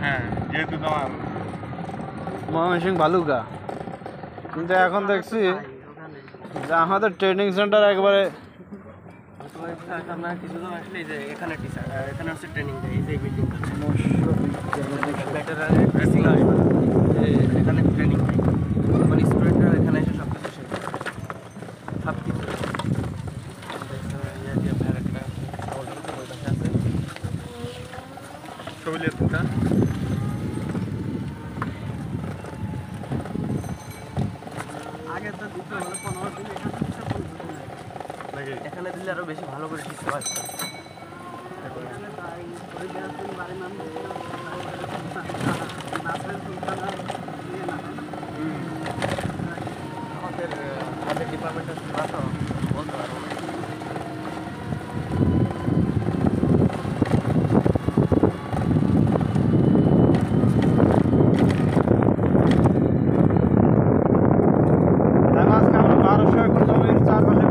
হ্যাঁ যেহেতু তোমার ময়মনসিংহ ভালুকা, কিন্তু এখন দেখছি যে আমাদের ট্রেনিং সেন্টার একবারে আপনার কিছুজন আসলে যে এখানে টিচার এখানে হচ্ছে ট্রেনিং দেয়, এই যে বিল্ডিং এখানে ট্রেনিং দেয়, মানে স্টুডেন্টরা এখানে এসে সব কিছু শেখে, সব কিছু সবিলিয়াতটা আগে তো দিতে হলে 15 দিন, এখানে দিলে আরো বেশি ভালো করে শিখতে পারতাম। আমাদের ডিপার্টমেন্টের তো বলতে পারবো না। আজকে আমরা 1200 একর জমির চারপাশে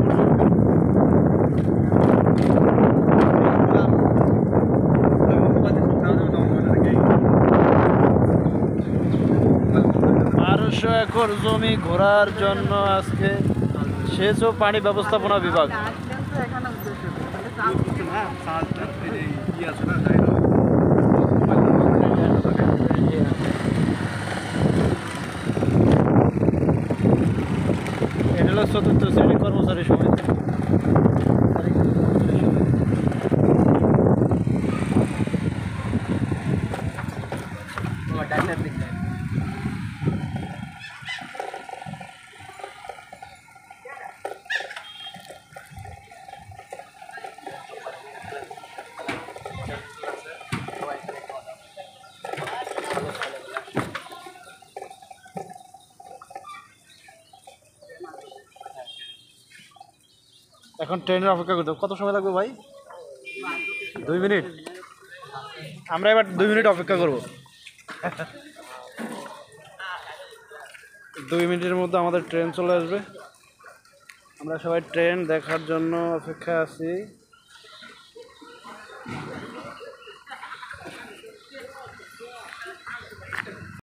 একর জমি ঘোরার জন্য আজকে সেচ ও পানি ব্যবস্থাপনা বিভাগ। এটা হলো ৪র্থ শ্রেণী কর্মচারী সমিতি। এখন ট্রেনের অপেক্ষা করতে কত সময় লাগবে ভাই? 2 মিনিট। আমরা এবার 2 মিনিট অপেক্ষা করব। 2 মিনিটের মধ্যে আমাদের ট্রেন চলে আসবে। আমরা সবাই ট্রেন দেখার জন্য অপেক্ষা আছি।